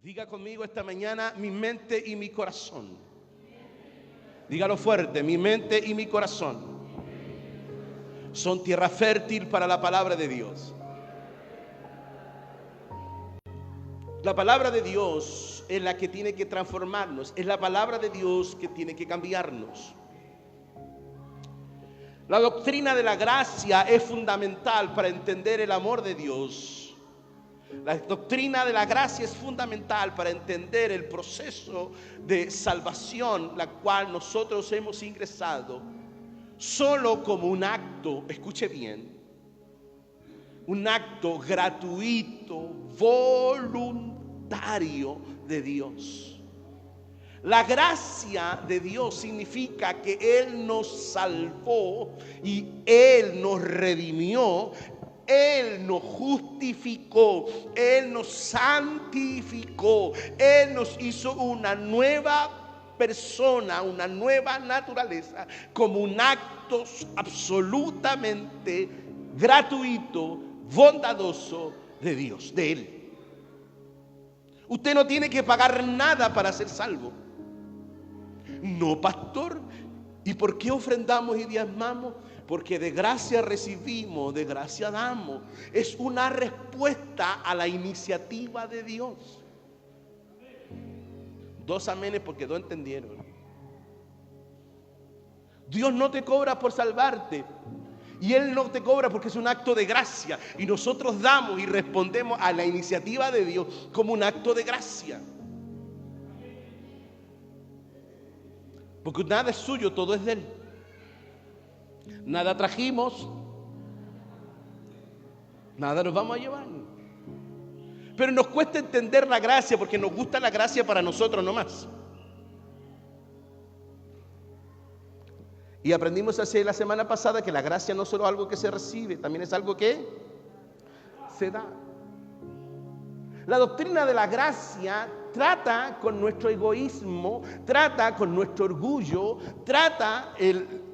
Diga conmigo esta mañana: mi mente y mi corazón. Dígalo fuerte: mi mente y mi corazón son tierra fértil para la palabra de Dios. La palabra de Dios es la que tiene que transformarnos. Es la palabra de Dios que tiene que cambiarnos. La doctrina de la gracia es fundamental para entender el amor de Dios. La doctrina de la gracia es fundamental para entender el proceso de salvación, la cual nosotros hemos ingresado solo como un acto, escuche bien, un acto gratuito, voluntario de Dios. La gracia de Dios significa que Él nos salvó y Él nos redimió. Él nos justificó, Él nos santificó, Él nos hizo una nueva persona, una nueva naturaleza, como un acto absolutamente gratuito, bondadoso de Dios, de Él. Usted no tiene que pagar nada para ser salvo. No, pastor. ¿Y por qué ofrendamos y diezmamos? Porque de gracia recibimos, de gracia damos. Es una respuesta a la iniciativa de Dios. Dos amenes porque no entendieron. Dios no te cobra por salvarte. Y Él no te cobra porque es un acto de gracia. Y nosotros damos y respondemos a la iniciativa de Dios como un acto de gracia. Porque nada es suyo, todo es de Él. Nada trajimos, nada nos vamos a llevar. Pero nos cuesta entender la gracia porque nos gusta la gracia para nosotros nomás. Y aprendimos así la semana pasada que la gracia no es solo algo que se recibe, también es algo que se da. La doctrina de la gracia trata con nuestro egoísmo, trata con nuestro orgullo,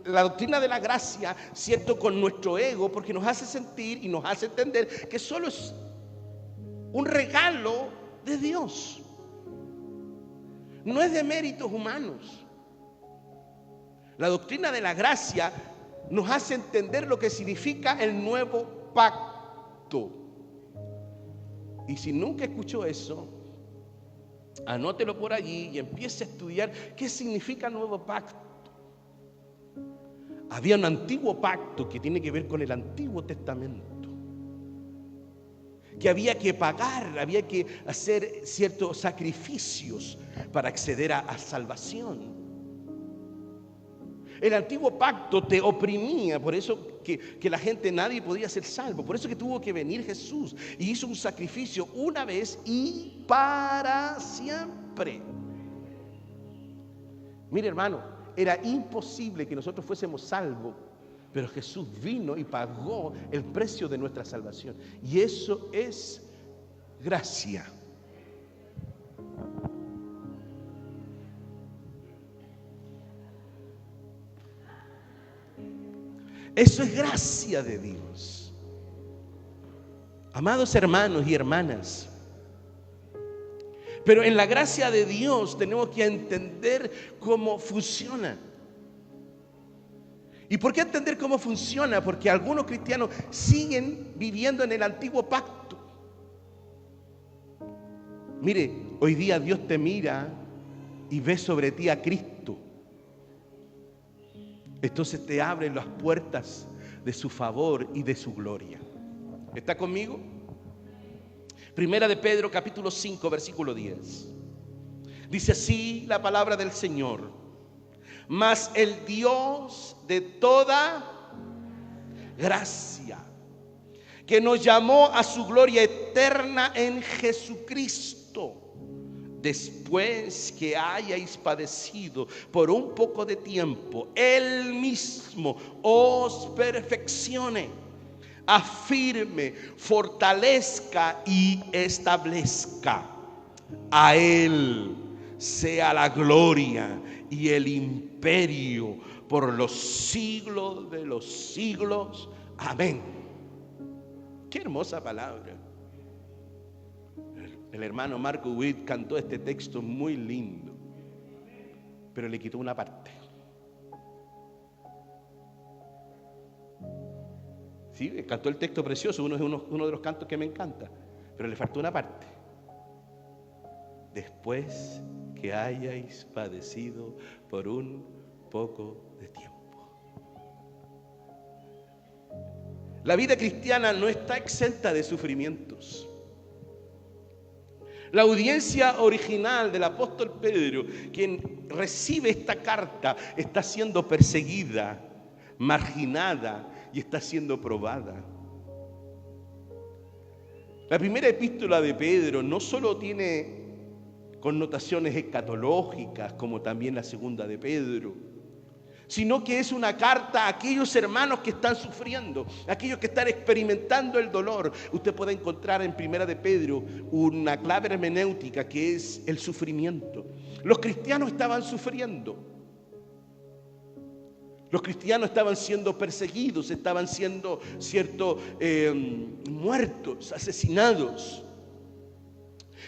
la doctrina de la gracia, cierto, con nuestro ego, porque nos hace sentir y nos hace entender que solo es un regalo de Dios. No es de méritos humanos. La doctrina de la gracia nos hace entender lo que significa el nuevo pacto. Y si nunca escuchó eso, anótelo por allí y empiece a estudiar qué significa nuevo pacto. Había un antiguo pacto que tiene que ver con el Antiguo Testamento, que había que pagar, había que hacer ciertos sacrificios para acceder a salvación. El antiguo pacto te oprimía, por eso que la gente, nadie podía ser salvo. Por eso que tuvo que venir Jesús y hizo un sacrificio una vez y para siempre. Mire, hermano, era imposible que nosotros fuésemos salvos, pero Jesús vino y pagó el precio de nuestra salvación. Y eso es gracia. Eso es gracia de Dios. Amados hermanos y hermanas, pero en la gracia de Dios tenemos que entender cómo funciona. ¿Y por qué entender cómo funciona? Porque algunos cristianos siguen viviendo en el antiguo pacto. Mire, hoy día Dios te mira y ve sobre ti a Cristo. Entonces te abren las puertas de su favor y de su gloria. ¿Está conmigo? Primera de Pedro, capítulo 5, versículo 10. Dice así la palabra del Señor: mas el Dios de toda gracia, que nos llamó a su gloria eterna en Jesucristo, después que hayáis padecido por un poco de tiempo, Él mismo os perfeccione, afirme, fortalezca y establezca. A Él sea la gloria y el imperio por los siglos de los siglos. Amén. Qué hermosa palabra. El hermano Marco Witt cantó este texto muy lindo, pero le quitó una parte. Sí, cantó el texto precioso, uno de los cantos que me encanta, pero le faltó una parte. Después que hayáis padecido por un poco de tiempo. La vida cristiana no está exenta de sufrimientos. La audiencia original del apóstol Pedro, quien recibe esta carta, está siendo perseguida, marginada y está siendo probada. La primera epístola de Pedro no solo tiene connotaciones escatológicas, como también la segunda de Pedro, sino que es una carta a aquellos hermanos que están sufriendo, aquellos que están experimentando el dolor. Usted puede encontrar en Primera de Pedro una clave hermenéutica que es el sufrimiento. Los cristianos estaban sufriendo. Los cristianos estaban siendo perseguidos, estaban siendo muertos, asesinados.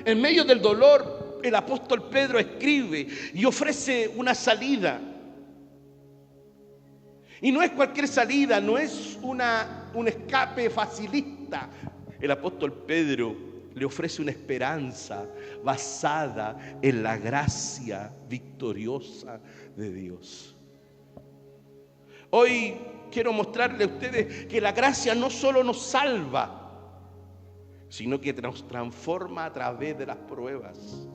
En medio del dolor, el apóstol Pedro escribe y ofrece una salida. Y no es cualquier salida, no es un escape facilista. El apóstol Pedro le ofrece una esperanza basada en la gracia victoriosa de Dios. Hoy quiero mostrarle a ustedes que la gracia no solo nos salva, sino que nos transforma a través de las pruebas.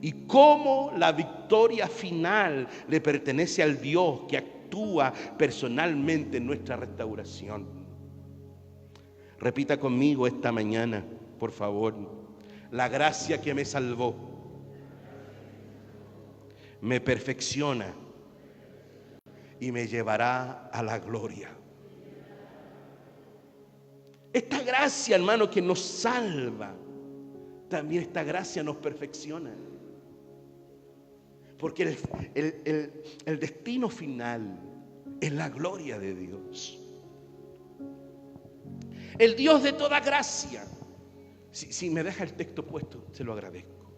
Y cómo la victoria final le pertenece al Dios que actúa personalmente en nuestra restauración. Repita conmigo esta mañana, por favor. La gracia que me salvó me perfecciona y me llevará a la gloria. Esta gracia, hermano, que nos salva, también esta gracia nos perfecciona. Porque el destino final es la gloria de Dios. El Dios de toda gracia. Si me deja el texto puesto, se lo agradezco.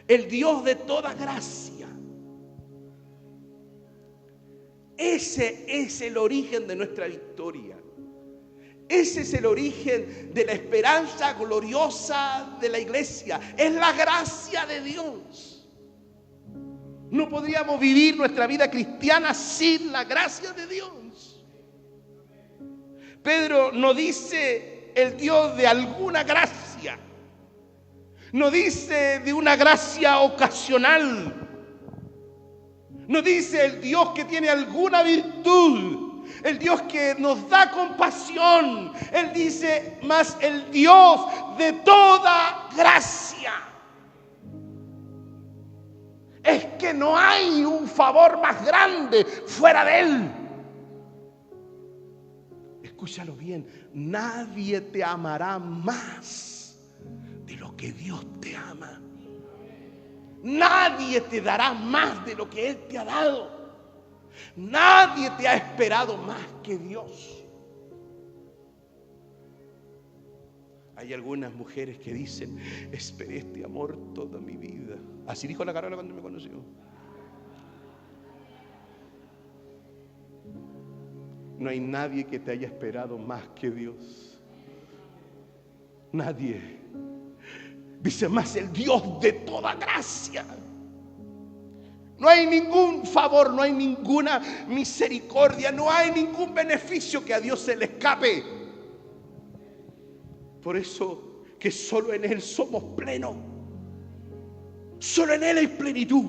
El Dios de toda gracia. Ese es el origen de nuestra victoria. Ese es el origen de la esperanza gloriosa de la iglesia. Es la gracia de Dios. No podríamos vivir nuestra vida cristiana sin la gracia de Dios. Pedro no dice el Dios de alguna gracia. No dice de una gracia ocasional. No dice el Dios que tiene alguna virtud. El Dios que nos da compasión. Él dice más el Dios de toda gracia. Es que no hay un favor más grande fuera de Él. Escúchalo bien, nadie te amará más de lo que Dios te ama. Nadie te dará más de lo que Él te ha dado. Nadie te ha esperado más que Dios. Hay algunas mujeres que dicen, esperé este amor toda mi vida. Así dijo la Carola cuando me conoció. No hay nadie que te haya esperado más que Dios. Nadie. Dice más el Dios de toda gracia. No hay ningún favor, no hay ninguna misericordia, no hay ningún beneficio que a Dios se le escape. Por eso que solo en Él somos plenos. Solo en Él hay plenitud.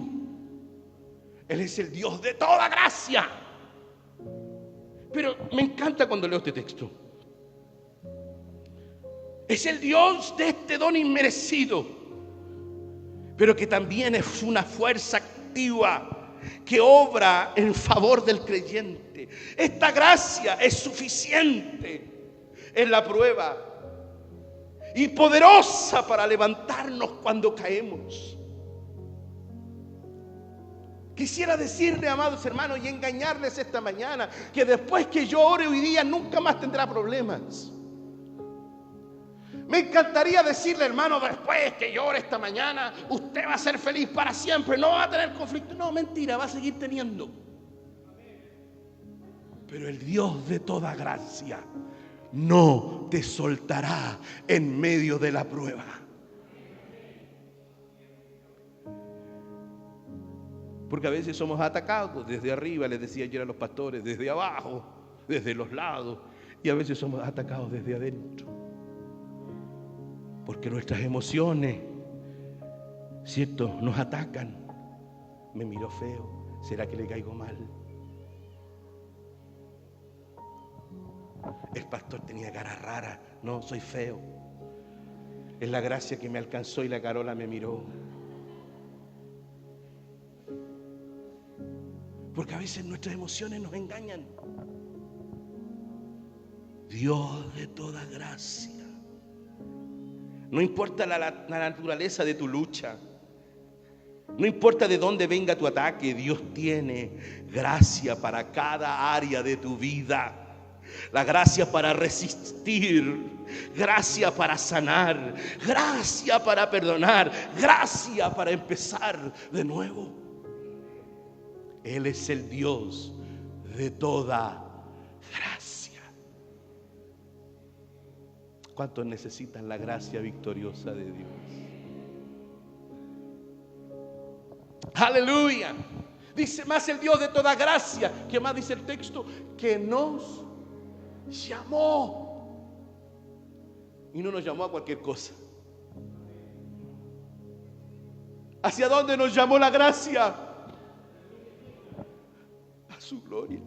Él es el Dios de toda gracia. Pero me encanta cuando leo este texto. Es el Dios de este don inmerecido, pero que también es una fuerza activa que obra en favor del creyente. Esta gracia es suficiente en la prueba y poderosa para levantarnos cuando caemos. Quisiera decirle, amados hermanos, y engañarles esta mañana, que después que yo ore hoy día nunca más tendrá problemas. Me encantaría decirle, hermano, después que llore esta mañana, usted va a ser feliz para siempre, no va a tener conflicto. No, mentira, va a seguir teniendo. Pero el Dios de toda gracia no te soltará en medio de la prueba. Porque a veces somos atacados desde arriba, les decía ayer a los pastores, desde abajo, desde los lados, y a veces somos atacados desde adentro. Porque nuestras emociones, ¿cierto?, nos atacan. Me miró feo, ¿será que le caigo mal? El pastor tenía cara rara, no, soy feo. Es la gracia que me alcanzó y la Carola me miró. Porque a veces nuestras emociones nos engañan. Dios de toda gracia. No importa la naturaleza de tu lucha. No importa de dónde venga tu ataque. Dios tiene gracia para cada área de tu vida. La gracia para resistir. Gracia para sanar. Gracia para perdonar. Gracia para empezar de nuevo. Él es el Dios de toda gracia. ¿Cuántos necesitan la gracia victoriosa de Dios? Aleluya. Dice más el Dios de toda gracia. ¿Qué más dice el texto? Que nos llamó. Y no nos llamó a cualquier cosa. ¿Hacia dónde nos llamó la gracia? A su gloria.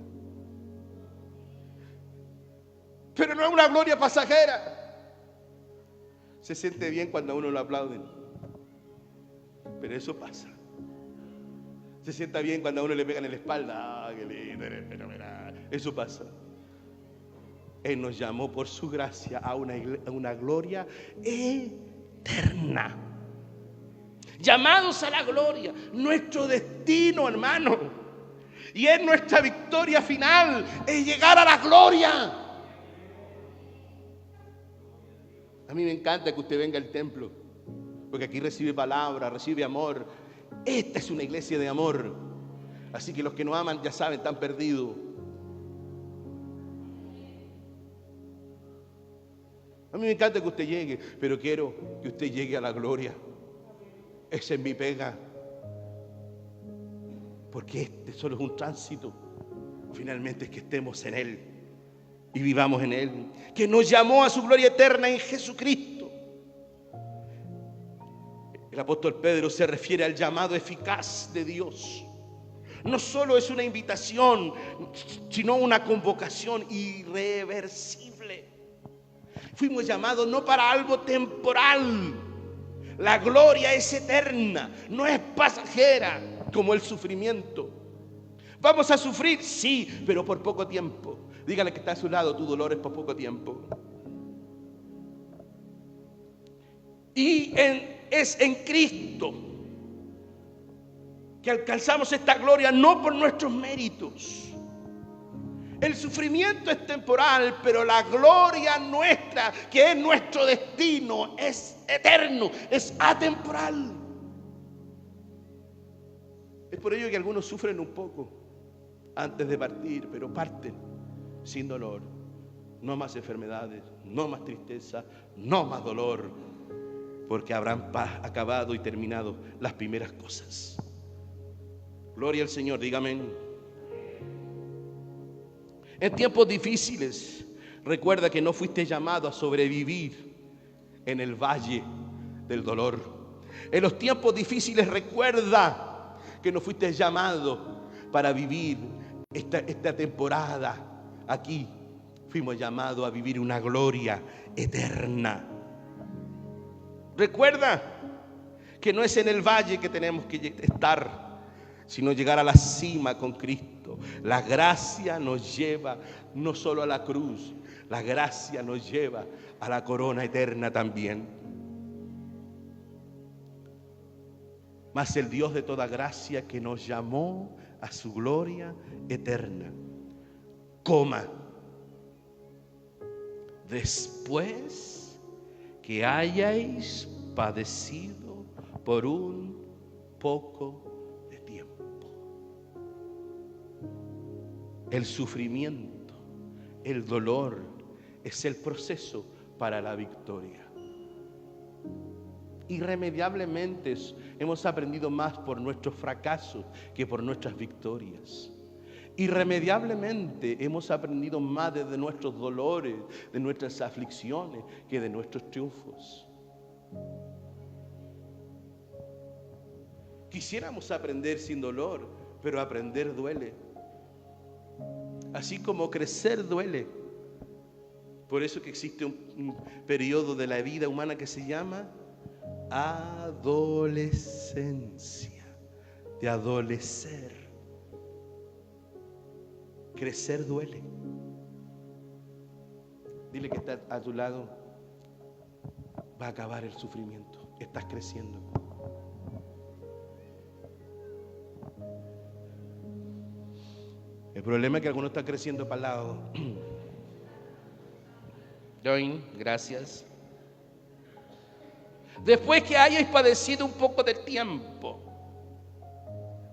Pero no es una gloria pasajera. Se siente bien cuando a uno lo aplauden, pero eso pasa. Se sienta bien cuando a uno le pegan en la espalda. Qué lindo, eso pasa. Él nos llamó por su gracia a una gloria eterna. Llamados a la gloria, nuestro destino, hermano, y es nuestra victoria final, es llegar a la gloria. A mí me encanta que usted venga al templo, porque aquí recibe palabra, recibe amor. Esta es una iglesia de amor. Así que los que no aman, ya saben, están perdidos. A mí me encanta que usted llegue, pero quiero que usted llegue a la gloria. Esa es mi pega. Porque este solo es un tránsito. Finalmente es que estemos en Él y vivamos en Él, que nos llamó a su gloria eterna en Jesucristo. El apóstol Pedro se refiere al llamado eficaz de Dios. No solo es una invitación, sino una convocación irreversible. Fuimos llamados no para algo temporal. La gloria es eterna, no es pasajera como el sufrimiento. Vamos a sufrir, sí, pero por poco tiempo. Dígale que está a su lado, tu dolor es por poco tiempo. Y es en Cristo que alcanzamos esta gloria, no por nuestros méritos. El sufrimiento es temporal, pero la gloria nuestra, que es nuestro destino, es eterno, es atemporal. Es por ello que algunos sufren un poco antes de partir, pero parten sin dolor. No más enfermedades, no más tristeza, no más dolor, porque habrán acabado y terminado las primeras cosas. Gloria al Señor, dígame. En tiempos difíciles, recuerda que no fuiste llamado a sobrevivir en el valle del dolor. En los tiempos difíciles, recuerda que no fuiste llamado para vivir esta temporada aquí. Fuimos llamados a vivir una gloria eterna. Recuerda que no es en el valle que tenemos que estar, sino llegar a la cima con Cristo. La gracia nos lleva no solo a la cruz, la gracia nos lleva a la corona eterna también. Mas el Dios de toda gracia que nos llamó a su gloria eterna, después que hayáis padecido por un poco de tiempo. El sufrimiento, el dolor, es el proceso para la victoria. Irremediablemente hemos aprendido más por nuestros fracasos que por nuestras victorias. Irremediablemente hemos aprendido más de nuestros dolores, de nuestras aflicciones, que de nuestros triunfos. Quisiéramos aprender sin dolor, pero aprender duele. Así como crecer duele. Por eso que existe un periodo de la vida humana que se llama adolescencia, de adolecer. Crecer duele. Dile que está a tu lado, va a acabar el sufrimiento, estás creciendo. El problema es que algunos están creciendo para el lado. Doin, gracias. Después que hayáis padecido un poco de tiempo,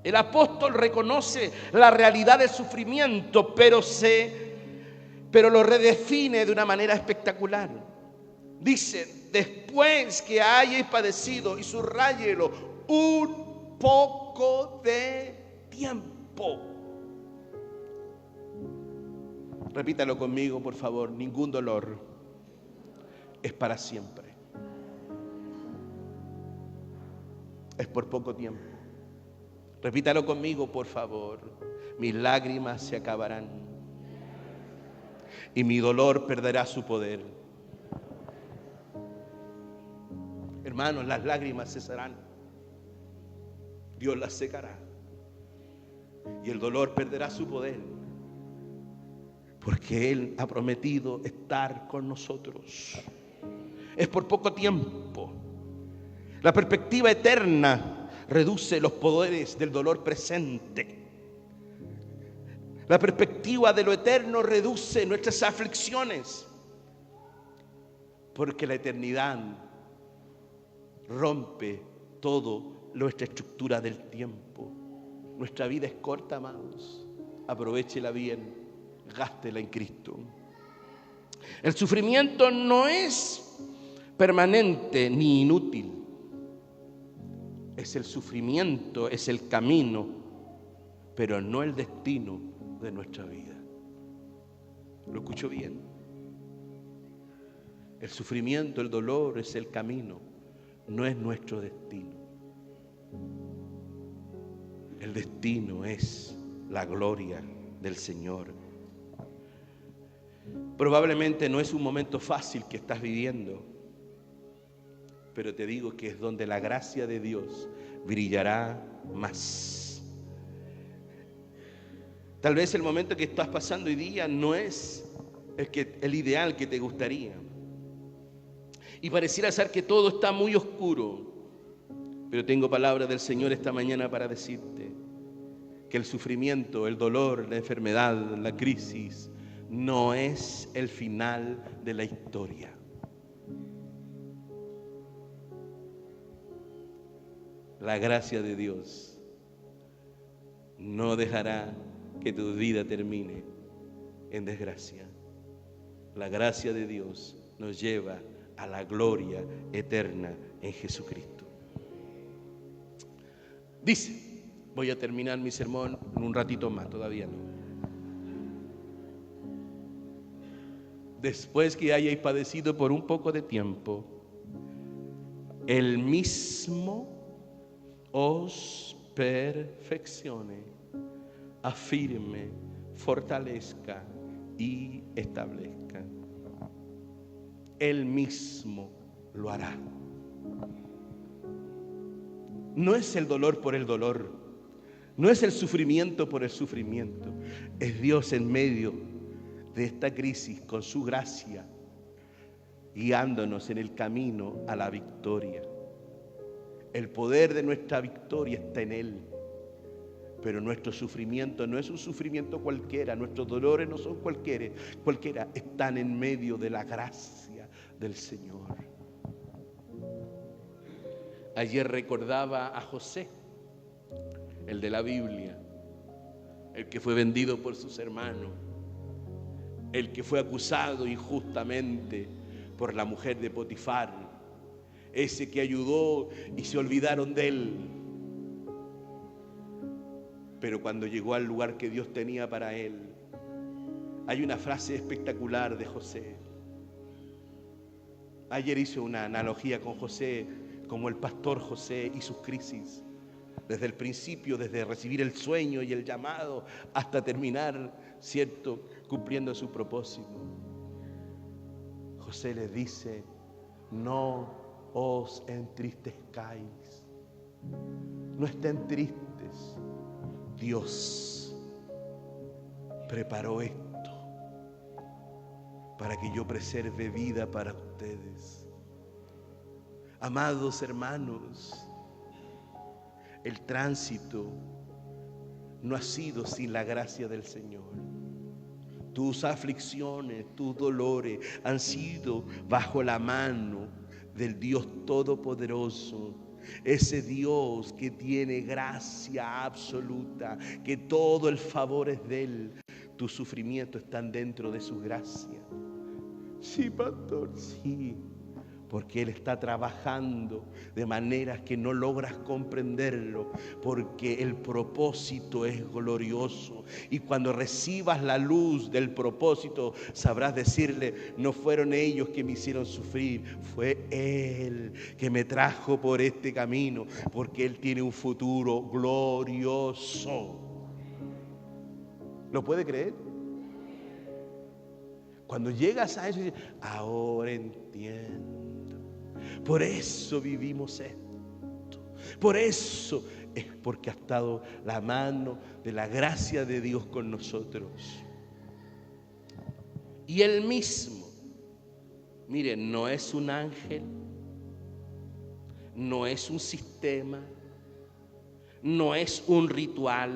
el apóstol reconoce la realidad del sufrimiento, pero lo redefine de una manera espectacular. Dice, después que hayáis padecido, y subráyelo, un poco de tiempo. Repítalo conmigo, por favor. Ningún dolor es para siempre. Es por poco tiempo. Repítalo conmigo, por favor. Mis lágrimas se acabarán y mi dolor perderá su poder. Hermanos, las lágrimas cesarán. Dios las secará y el dolor perderá su poder, porque Él ha prometido estar con nosotros. Es por poco tiempo. La perspectiva eterna reduce los poderes del dolor presente. La perspectiva de lo eterno reduce nuestras aflicciones, porque la eternidad rompe todo nuestra estructura del tiempo. Nuestra vida es corta, amados. Aprovéchela bien, gástela en Cristo. El sufrimiento no es permanente ni inútil. Es el sufrimiento, es el camino, pero no el destino de nuestra vida. ¿Lo escucho bien? El sufrimiento, el dolor es el camino, no es nuestro destino. El destino es la gloria del Señor. Probablemente no es un momento fácil que estás viviendo, pero te digo que es donde la gracia de Dios brillará más. Tal vez el momento que estás pasando hoy día no es el ideal que te gustaría. Y pareciera ser que todo está muy oscuro. Pero tengo palabra del Señor esta mañana para decirte que el sufrimiento, el dolor, la enfermedad, la crisis no es el final de la historia. La gracia de Dios no dejará que tu vida termine en desgracia. La gracia de Dios nos lleva a la gloria eterna en Jesucristo. Dice, voy a terminar mi sermón en un ratito más, todavía no. Después que hayáis padecido por un poco de tiempo, el mismo os perfeccione, afirme, fortalezca y establezca. Él mismo lo hará. No es el dolor por el dolor, no es el sufrimiento por el sufrimiento, es Dios en medio de esta crisis con su gracia, guiándonos en el camino a la victoria. El poder de nuestra victoria está en Él. Pero nuestro sufrimiento no es un sufrimiento cualquiera, nuestros dolores no son cualquiera, están en medio de la gracia del Señor. Ayer recordaba a José, el de la Biblia, el que fue vendido por sus hermanos, el que fue acusado injustamente por la mujer de Potifar, ese que ayudó y se olvidaron de él. Pero cuando llegó al lugar que Dios tenía para él, hay una frase espectacular de José. Ayer hice una analogía con José, como el pastor José y sus crisis. Desde el principio, desde recibir el sueño y el llamado, hasta terminar, ¿cierto?, cumpliendo su propósito. José les dice: no os entristezcáis, no estén tristes. Dios preparó esto para que yo preserve vida para ustedes. Amados hermanos, el tránsito no ha sido sin la gracia del Señor. Tus aflicciones, tus dolores han sido bajo la mano del Dios Todopoderoso. Ese Dios que tiene gracia absoluta, que todo el favor es de Él. Tus sufrimientos están dentro de su gracia. Sí, pastor, sí. Porque Él está trabajando de maneras que no logras comprenderlo, porque el propósito es glorioso. Y cuando recibas la luz del propósito, sabrás decirle: no fueron ellos que me hicieron sufrir, fue Él que me trajo por este camino, porque Él tiene un futuro glorioso. ¿Lo puede creer? Cuando llegas a eso, dices: ahora entiendo. Por eso vivimos esto. Por eso es porque ha estado la mano de la gracia de Dios con nosotros. Y Él mismo, miren, no es un ángel, no es un sistema, no es un ritual,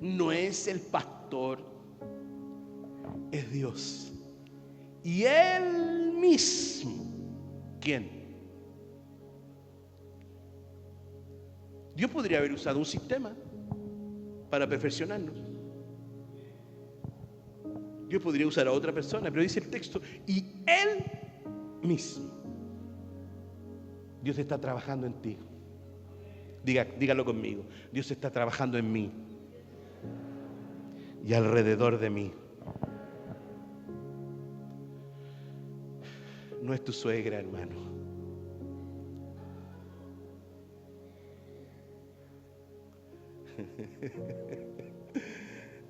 no es el pastor, es Dios. Y Él mismo, ¿quién? Dios podría haber usado un sistema para perfeccionarnos. Dios podría usar a otra persona, pero dice el texto: y Él mismo. Dios está trabajando en ti. Dígalo conmigo: Dios está trabajando en mí y alrededor de mí. No es tu suegra, hermano.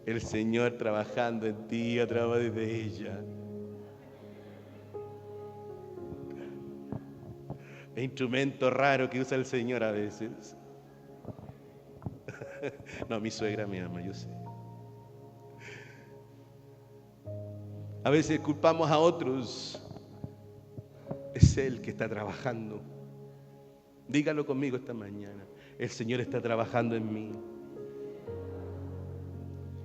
El Señor trabajando en ti a través de ella. El instrumento raro que usa el Señor a veces. No, mi suegra me ama, yo sé. A veces culpamos a otros. Es Él que está trabajando. Dígalo conmigo esta mañana: el Señor está trabajando en mí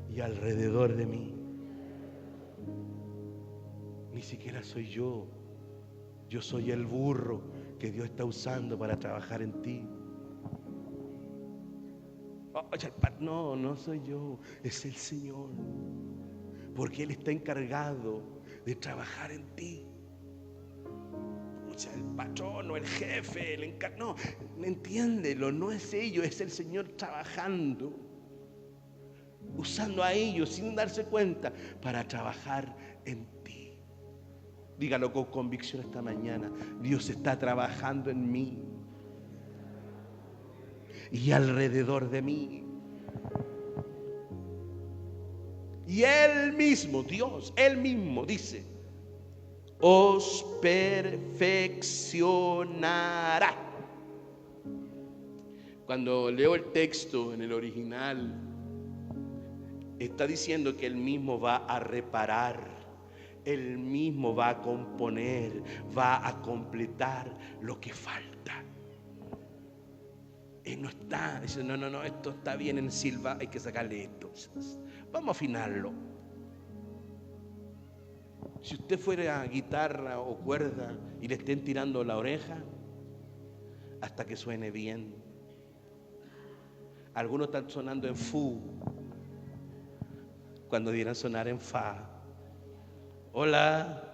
y alrededor de mí. Ni siquiera soy yo. Yo soy el burro que Dios está usando para trabajar en ti. No, no soy yo, es el Señor. Porque Él está encargado de trabajar en ti. El patrón o el jefe, el encargado, no, entiéndelo, no es ellos, es el Señor trabajando, usando a ellos sin darse cuenta para trabajar en ti. Dígalo con convicción esta mañana: Dios está trabajando en mí y alrededor de mí. Y Él mismo, Dios, Él mismo dice: os perfeccionará. Cuando leo el texto en el original, está diciendo que Él mismo va a reparar, Él mismo va a componer, va a completar lo que falta. Él no está diciendo: no, esto está bien en silva, hay que sacarle esto. Vamos a afinarlo. Si usted fuera a guitarra o cuerda y le estén tirando la oreja, hasta que suene bien. Algunos están sonando en fu cuando debieran sonar en fa. Hola.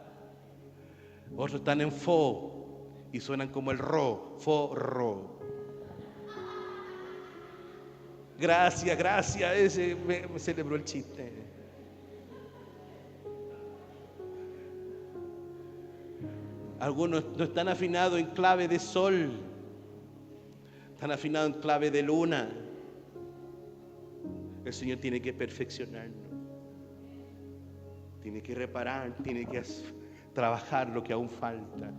Otros están en fo y suenan como el ro, fo, ro. Gracias, ese me celebró el chiste. Algunos no están afinados en clave de sol, están afinados en clave de luna. El Señor tiene que perfeccionarnos, tiene que reparar, tiene que trabajar lo que aún falta.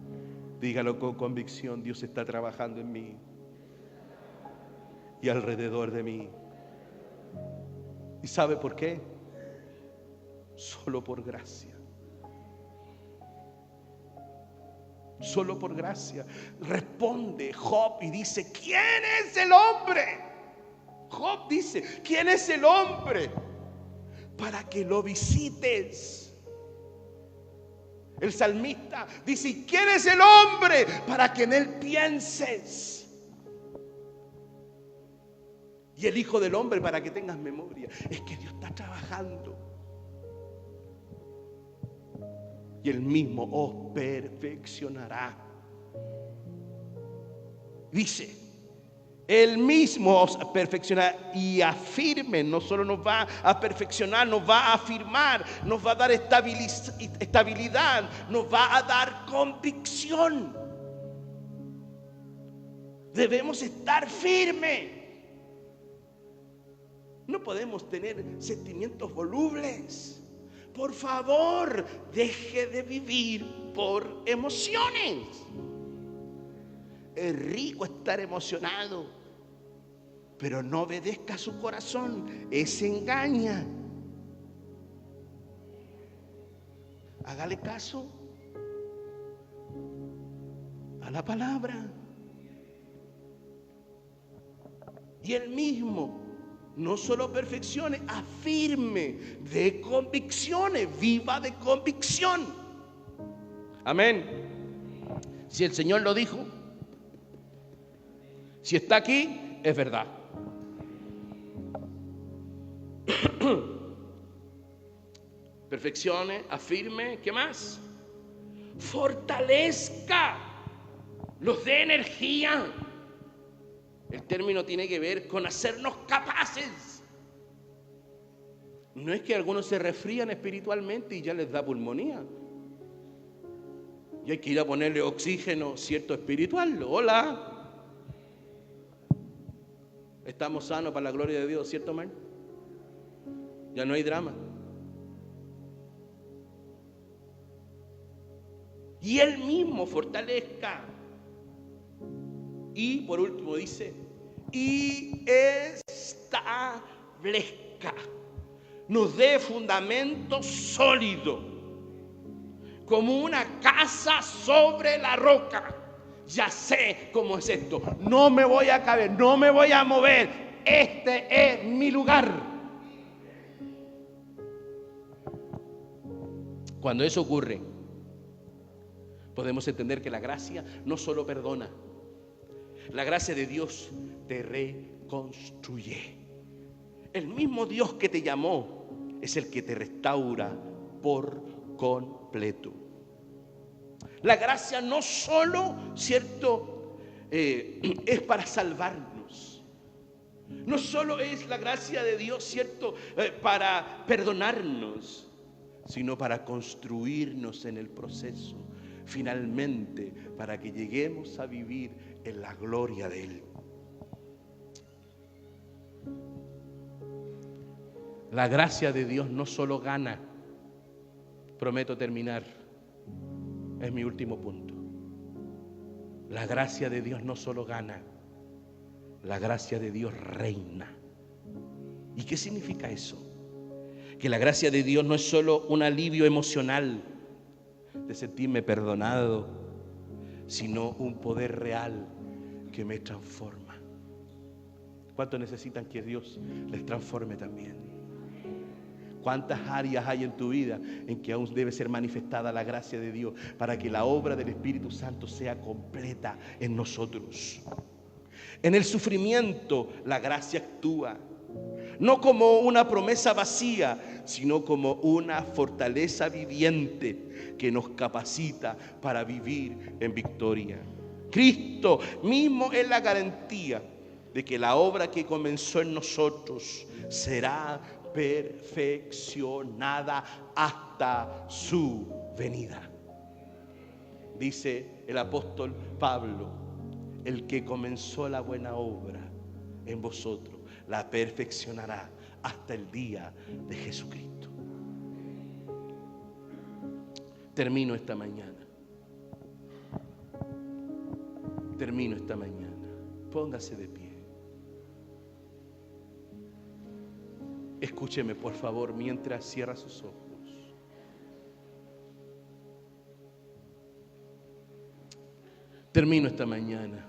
Dígalo con convicción: Dios está trabajando en mí y alrededor de mí. ¿Y sabe por qué? Solo por gracia. Solo por gracia. Responde Job y dice: ¿quién es el hombre? Job dice: ¿quién es el hombre para que lo visites? El salmista dice: ¿quién es el hombre para que en él pienses? Y el Hijo del Hombre para que tengas memoria. Es que Dios está trabajando. Y Él mismo os perfeccionará. Dice: Él mismo os perfeccionará y afirme. No solo nos va a perfeccionar, nos va a afirmar, nos va a dar estabilidad, nos va a dar convicción. Debemos estar firmes. No podemos tener sentimientos volubles. Por favor, deje de vivir por emociones. Es rico estar emocionado, pero no obedezca a su corazón. Ese engaña. Hágale caso a la palabra. Y Él mismo no solo perfeccione, afirme, de convicciones, viva de convicción. Amén. Si el Señor lo dijo, si está aquí, es verdad. Perfeccione, afirme, ¿qué más? Fortalezca, los dé energía. El término tiene que ver con hacernos capaces. No es que algunos se resfrían espiritualmente y ya les da pulmonía. Y hay que ir a ponerle oxígeno, cierto, espiritual. Hola. Estamos sanos para la gloria de Dios, ¿cierto, man? Ya no hay drama. Y Él mismo fortalezca. Y por último dice: y establezca, nos dé fundamento sólido, como una casa sobre la roca. Ya sé cómo es esto. No me voy a caer, no me voy a mover. Este es mi lugar. Cuando eso ocurre, podemos entender que la gracia no solo perdona. La gracia de Dios te reconstruye. El mismo Dios que te llamó es el que te restaura por completo. La gracia no solo, cierto, es para salvarnos. No solo es la gracia de Dios, cierto, para perdonarnos, sino para construirnos en el proceso. Finalmente, para que lleguemos a vivir en la gloria de Él. La gracia de Dios no solo gana. Prometo terminar. Es mi último punto. La gracia de Dios no solo gana. La gracia de Dios reina. ¿Y qué significa eso? Que la gracia de Dios no es solo un alivio emocional de sentirme perdonado, sino un poder real que me transforma. ¿Cuántos necesitan que Dios les transforme también? ¿Cuántas áreas hay en tu vida en que aún debe ser manifestada la gracia de Dios para que la obra del Espíritu Santo sea completa en nosotros? En el sufrimiento la gracia actúa, no como una promesa vacía, sino como una fortaleza viviente que nos capacita para vivir en victoria. Cristo mismo es la garantía de que la obra que comenzó en nosotros será perfeccionada hasta su venida. Dice el apóstol Pablo: el que comenzó la buena obra en vosotros la perfeccionará hasta el día de Jesucristo. Termino esta mañana. Póngase de pie. Escúcheme, por favor, mientras cierra sus ojos. Termino esta mañana.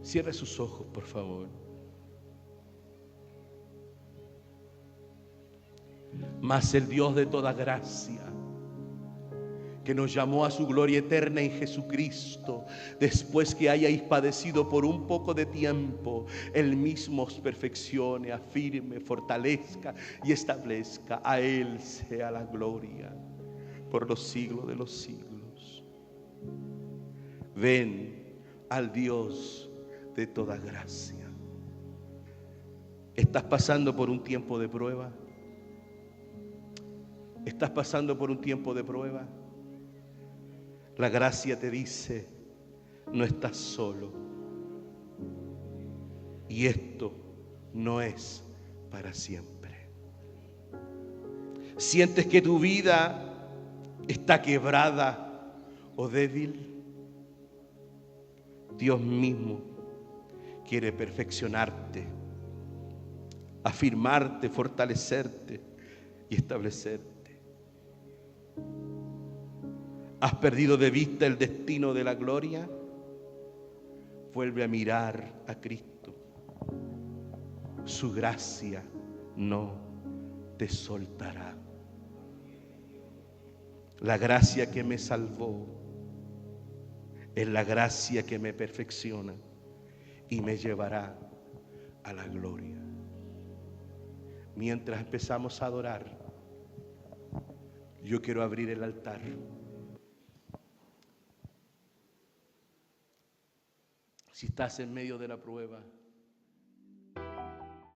Cierre sus ojos, por favor. Mas el Dios de toda gracia, que nos llamó a su gloria eterna en Jesucristo, después que hayáis padecido por un poco de tiempo, Él mismo os perfeccione, afirme, fortalezca y establezca. A Él sea la gloria por los siglos de los siglos. Ven al Dios de toda gracia. ¿Estás pasando por un tiempo de prueba? ¿Estás pasando por un tiempo de prueba? La gracia te dice: no estás solo. Y esto no es para siempre. ¿Sientes que tu vida está quebrada o débil? Dios mismo quiere perfeccionarte, afirmarte, fortalecerte y establecerte. ¿Has perdido de vista el destino de la gloria? Vuelve a mirar a Cristo. Su gracia no te soltará. La gracia que me salvó es la gracia que me perfecciona y me llevará a la gloria. Mientras empezamos a adorar, yo quiero abrir el altar. Si estás en medio de la prueba,